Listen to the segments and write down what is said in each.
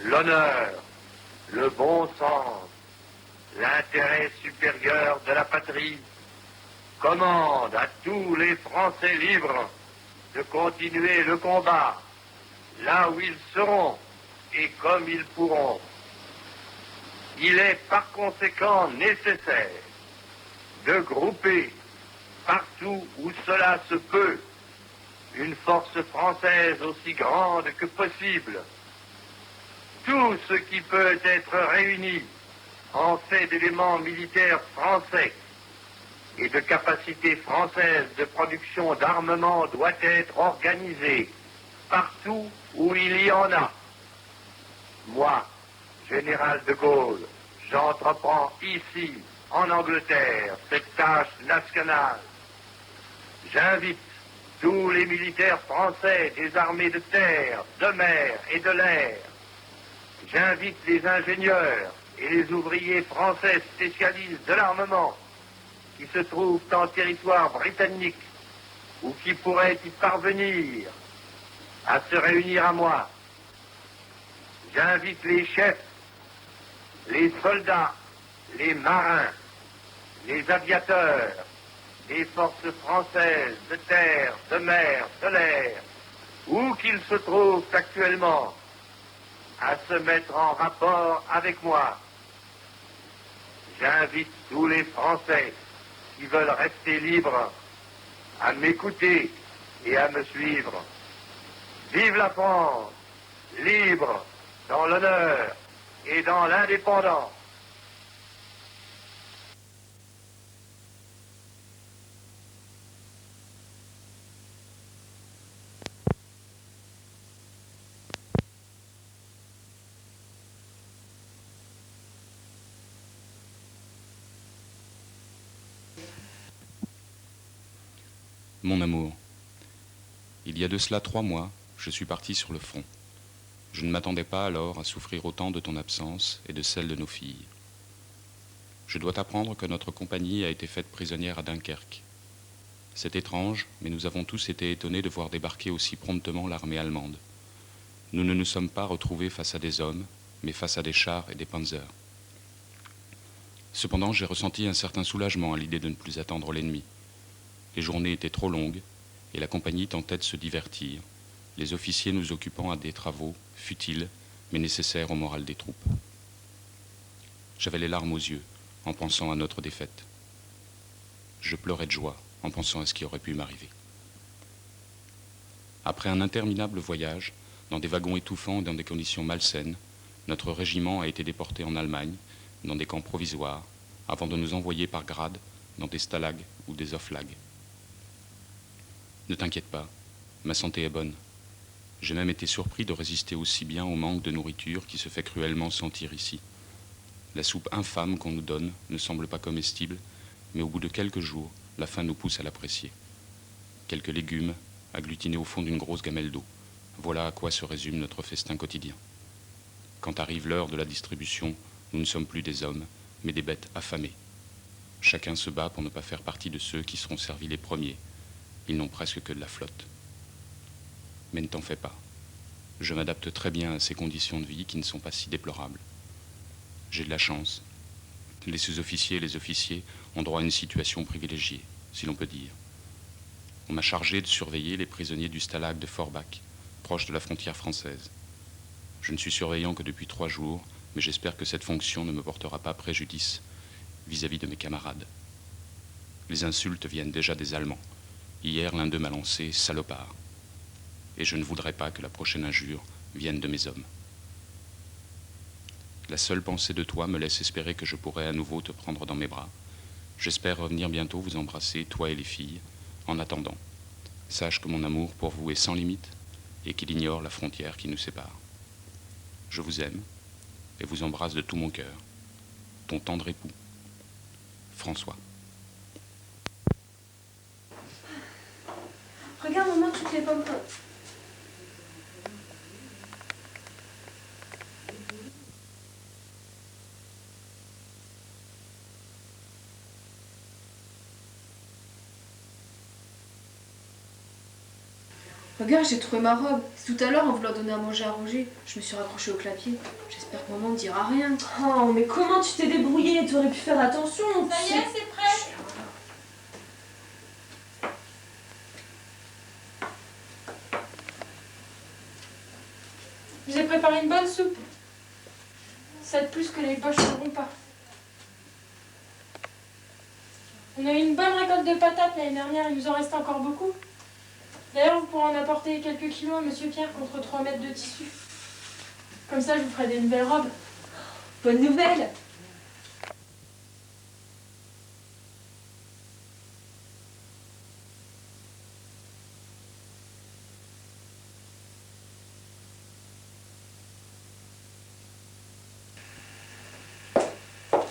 l'honneur, le bon sens, l'intérêt supérieur de la patrie commande à tous les Français libres de continuer le combat là où ils seront et comme ils pourront. Il est par conséquent nécessaire de grouper partout où cela se peut une force française aussi grande que possible. Tout ce qui peut être réuni en fait d'éléments militaires français et de capacités françaises de production d'armement doit être organisé partout où il y en a. Moi, général de Gaulle, j'entreprends ici, en Angleterre, cette tâche nationale. J'invite tous les militaires français des armées de terre, de mer et de l'air. J'invite les ingénieurs et les ouvriers français spécialistes de l'armement qui se trouvent en territoire britannique ou qui pourraient y parvenir à se réunir à moi. J'invite les chefs, les soldats, les marins, les aviateurs, les forces françaises de terre, de mer, de l'air, où qu'ils se trouvent actuellement, à se mettre en rapport avec moi. J'invite tous les Français qui veulent rester libres à m'écouter et à me suivre. Vive la France, libre dans l'honneur et dans l'indépendance. Mon amour, il y a de cela 3 mois, je suis parti sur le front. Je ne m'attendais pas alors à souffrir autant de ton absence et de celle de nos filles. Je dois t'apprendre que notre compagnie a été faite prisonnière à Dunkerque. C'est étrange, mais nous avons tous été étonnés de voir débarquer aussi promptement l'armée allemande. Nous ne nous sommes pas retrouvés face à des hommes, mais face à des chars et des panzers. Cependant, j'ai ressenti un certain soulagement à l'idée de ne plus attendre l'ennemi. Les journées étaient trop longues, et la compagnie tentait de se divertir, les officiers nous occupant à des travaux futiles, mais nécessaires au moral des troupes. J'avais les larmes aux yeux, en pensant à notre défaite. Je pleurais de joie, en pensant à ce qui aurait pu m'arriver. Après un interminable voyage, dans des wagons étouffants et dans des conditions malsaines, notre régiment a été déporté en Allemagne, dans des camps provisoires, avant de nous envoyer par grade dans des stalags ou des oflags. Ne t'inquiète pas, ma santé est bonne. J'ai même été surpris de résister aussi bien au manque de nourriture qui se fait cruellement sentir ici. La soupe infâme qu'on nous donne ne semble pas comestible, mais au bout de quelques jours, la faim nous pousse à l'apprécier. Quelques légumes, agglutinés au fond d'une grosse gamelle d'eau. Voilà à quoi se résume notre festin quotidien. Quand arrive l'heure de la distribution, nous ne sommes plus des hommes, mais des bêtes affamées. Chacun se bat pour ne pas faire partie de ceux qui seront servis les premiers. Ils n'ont presque que de la flotte. Mais ne t'en fais pas. Je m'adapte très bien à ces conditions de vie qui ne sont pas si déplorables. J'ai de la chance. Les sous-officiers et les officiers ont droit à une situation privilégiée, si l'on peut dire. On m'a chargé de surveiller les prisonniers du stalag de Forbach, proche de la frontière française. Je ne suis surveillant que depuis 3 jours, mais j'espère que cette fonction ne me portera pas préjudice vis-à-vis de mes camarades. Les insultes viennent déjà des Allemands. Hier, l'un d'eux m'a lancé « salopard ». Et je ne voudrais pas que la prochaine injure vienne de mes hommes. La seule pensée de toi me laisse espérer que je pourrai à nouveau te prendre dans mes bras. J'espère revenir bientôt vous embrasser, toi et les filles. En attendant, sache que mon amour pour vous est sans limite et qu'il ignore la frontière qui nous sépare. Je vous aime et vous embrasse de tout mon cœur. Ton tendre époux, François. Regarde, maman, toutes les pommes. Regarde, j'ai trouvé ma robe. C'est Tout à l'heure, en voulant donner à manger à Roger, je me suis raccrochée au clapier. J'espère que maman ne dira rien. Oh, mais comment tu t'es débrouillée? Tu aurais pu faire attention. Ça y est, c'est prêt. J'ai préparé une bonne soupe. Ça de plus que les poches ne feront pas. On a eu une bonne récolte de patates l'année dernière, il nous en reste encore beaucoup. D'ailleurs, vous pourrez en apporter quelques kilos à Monsieur Pierre contre 3 mètres de tissu. Comme ça, je vous ferai des nouvelles robes. Bonne nouvelle.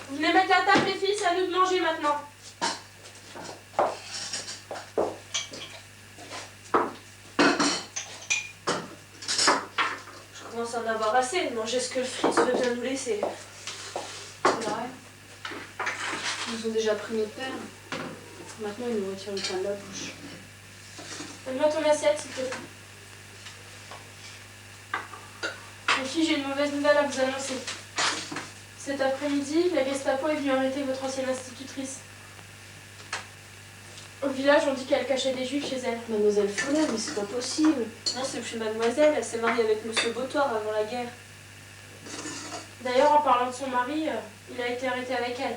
Vous venez mettre la table, les filles, c'est à nous de manger maintenant. Je commence à en avoir assez de manger ce que le Fritz veut bien nous laisser. C'est vrai. Ils nous ont déjà pris notre père. Maintenant, ils nous retirent le pain de la bouche. Donne-moi ton assiette, s'il te plaît. Les filles, j'ai une mauvaise nouvelle à vous annoncer. Cet après-midi, la Gestapo est venue arrêter votre ancienne institutrice. Au village, on dit qu'elle cachait des juifs chez elle. Mademoiselle Follet, mais c'est pas possible. Non, c'est plus mademoiselle. Elle s'est mariée avec Monsieur Beautoir avant la guerre. D'ailleurs, en parlant de son mari, il a été arrêté avec elle.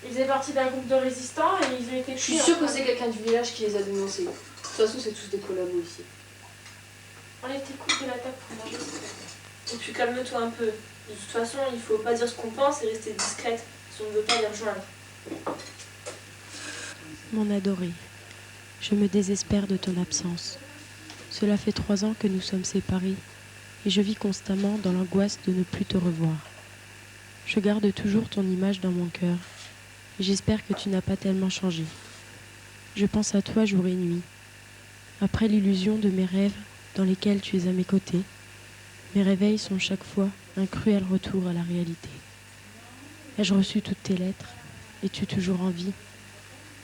Ils faisaient partie d'un groupe de résistants et ils ont été Je suis tués. sûre que c'est quelqu'un du village qui les a dénoncés. De toute façon, c'est tous des collabos ici. Enlève tes coudes de la table pour manger, s'il te plaît. Et puis calme-toi un peu. De toute façon, il faut pas dire ce qu'on pense et rester discrète si on ne veut pas les rejoindre. Mon adoré, je me désespère de ton absence. Cela fait 3 ans que nous sommes séparés et je vis constamment dans l'angoisse de ne plus te revoir. Je garde toujours ton image dans mon cœur et j'espère que tu n'as pas tellement changé. Je pense à toi jour et nuit. Après l'illusion de mes rêves dans lesquels tu es à mes côtés, mes réveils sont chaque fois un cruel retour à la réalité. Ai-je reçu toutes tes lettres? Es-tu toujours en vie?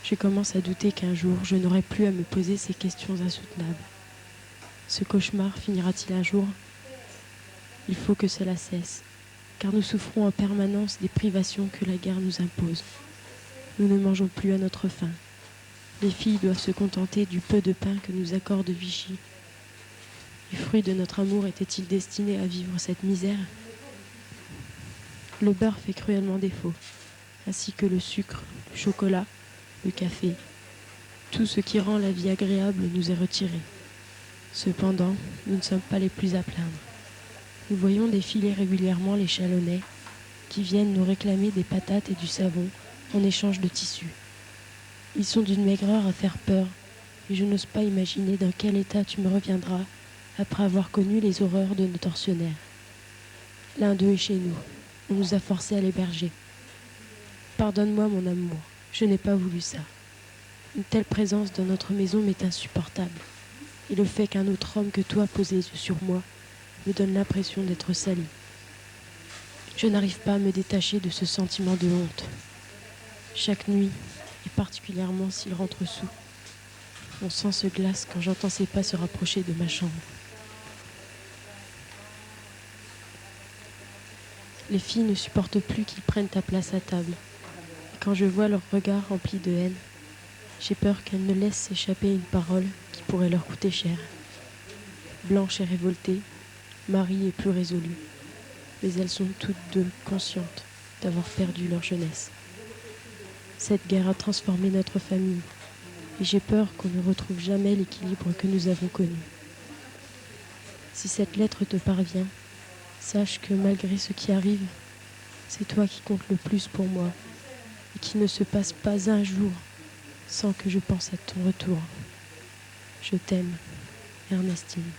Je commence à douter qu'un jour, je n'aurai plus à me poser ces questions insoutenables. Ce cauchemar finira-t-il un jour? Il faut que cela cesse, car nous souffrons en permanence des privations que la guerre nous impose. Nous ne mangeons plus à notre faim. Les filles doivent se contenter du peu de pain que nous accorde Vichy. Les fruits de notre amour étaient-ils destinés à vivre cette misère? Le beurre fait cruellement défaut, ainsi que le sucre, le chocolat, le café. Tout ce qui rend la vie agréable nous est retiré. Cependant, nous ne sommes pas les plus à plaindre. Nous voyons défiler régulièrement les Chalonnais qui viennent nous réclamer des patates et du savon en échange de tissus. Ils sont d'une maigreur à faire peur et je n'ose pas imaginer dans quel état tu me reviendras après avoir connu les horreurs de nos tortionnaires. L'un d'eux est chez nous. On nous a forcés à l'héberger. Pardonne-moi mon amour, je n'ai pas voulu ça. Une telle présence dans notre maison m'est insupportable. Et le fait qu'un autre homme que toi pose les yeux sur moi me donne l'impression d'être sali. Je n'arrive pas à me détacher de ce sentiment de honte. Chaque nuit, et particulièrement s'il rentre soûl, mon sang se glace quand j'entends ses pas se rapprocher de ma chambre. Les filles ne supportent plus qu'ils prennent ta place à table. Et quand je vois leurs regards remplis de haine, j'ai peur qu'elles ne laissent s'échapper une parole qui pourrait leur coûter cher. Blanche est révoltée, Marie est plus résolue, mais elles sont toutes deux conscientes d'avoir perdu leur jeunesse. Cette guerre a transformé notre famille, et j'ai peur qu'on ne retrouve jamais l'équilibre que nous avons connu. Si cette lettre te parvient, sache que malgré ce qui arrive, c'est toi qui comptes le plus pour moi, et qu'il ne se passe pas un jour sans que je pense à ton retour. Je t'aime, Ernestine.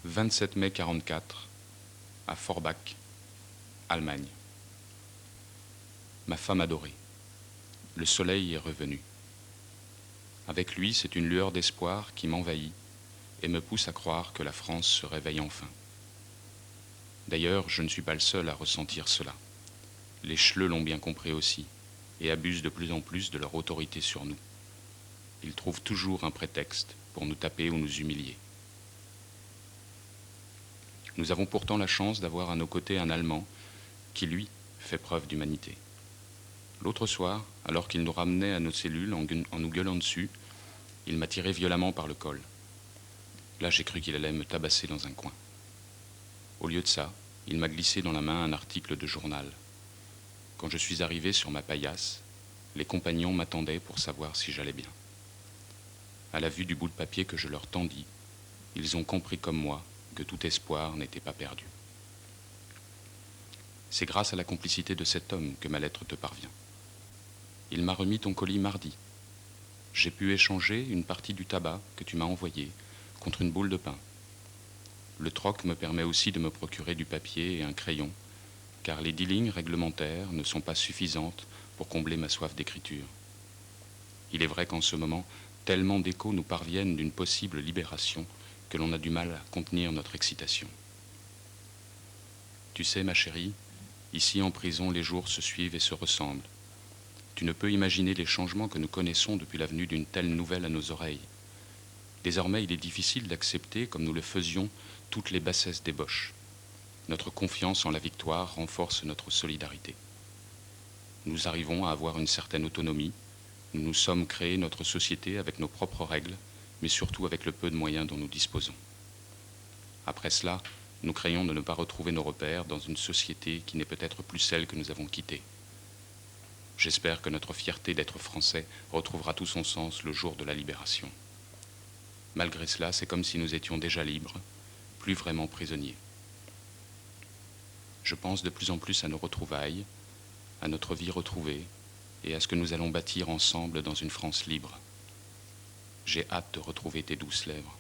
« 27 mai 44, à Forbach, Allemagne. Ma femme adorée, le soleil est revenu. Avec lui, c'est une lueur d'espoir qui m'envahit et me pousse à croire que la France se réveille enfin. D'ailleurs, je ne suis pas le seul à ressentir cela. Les Schleux l'ont bien compris aussi, et abusent de plus en plus de leur autorité sur nous. Ils trouvent toujours un prétexte pour nous taper ou nous humilier. Nous avons pourtant la chance d'avoir à nos côtés un Allemand qui, lui, fait preuve d'humanité. L'autre soir, alors qu'il nous ramenait à nos cellules en nous gueulant dessus, il m'a tiré violemment par le col. Là, j'ai cru qu'il allait me tabasser dans un coin. Au lieu de ça, il m'a glissé dans la main un article de journal. Quand je suis arrivé sur ma paillasse, les compagnons m'attendaient pour savoir si j'allais bien. À la vue du bout de papier que je leur tendis, ils ont compris comme moi que tout espoir n'était pas perdu. C'est grâce à la complicité de cet homme que ma lettre te parvient. Il m'a remis ton colis mardi. J'ai pu échanger une partie du tabac que tu m'as envoyé contre une boule de pain. Le troc me permet aussi de me procurer du papier et un crayon, car les 10 lignes réglementaires ne sont pas suffisantes pour combler ma soif d'écriture. Il est vrai qu'en ce moment, tellement d'échos nous parviennent d'une possible libération que l'on a du mal à contenir notre excitation. Tu sais, ma chérie, ici en prison, les jours se suivent et se ressemblent. Tu ne peux imaginer les changements que nous connaissons depuis la venue d'une telle nouvelle à nos oreilles. Désormais, il est difficile d'accepter, comme nous le faisions, toutes les bassesses débauches. Notre confiance en la victoire renforce notre solidarité. Nous arrivons à avoir une certaine autonomie. Nous nous sommes créés notre société avec nos propres règles, mais surtout avec le peu de moyens dont nous disposons. Après cela, nous craignons de ne pas retrouver nos repères dans une société qui n'est peut-être plus celle que nous avons quittée. J'espère que notre fierté d'être français retrouvera tout son sens le jour de la libération. Malgré cela, c'est comme si nous étions déjà libres, plus vraiment prisonniers. Je pense de plus en plus à nos retrouvailles, à notre vie retrouvée et à ce que nous allons bâtir ensemble dans une France libre. J'ai hâte de retrouver tes douces lèvres.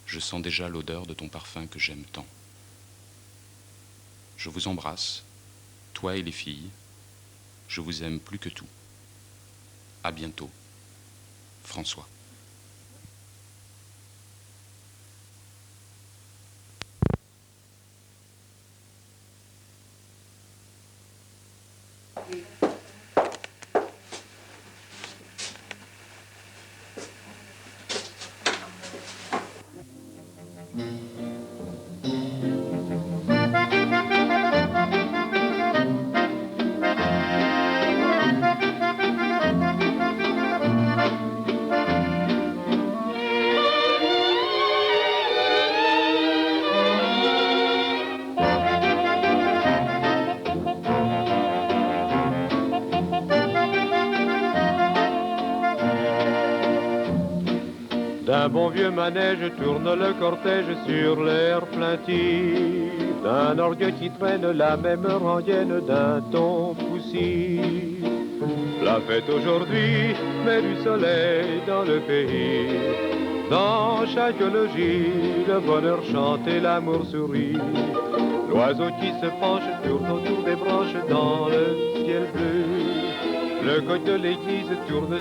Je sens déjà l'odeur de ton parfum que j'aime tant. Je vous embrasse, toi et les filles. Je vous aime plus que tout. À bientôt. François. D'un bon vieux manège tourne le cortège sur l'air plaintif d'un orgue qui traîne la même rengaine d'un ton poussif. La fête aujourd'hui met du soleil dans le pays. Dans chaque logis, le bonheur chante et l'amour sourit. L'oiseau qui se penche tourne autour des branches dans le ciel bleu. Le coq de l'église tourne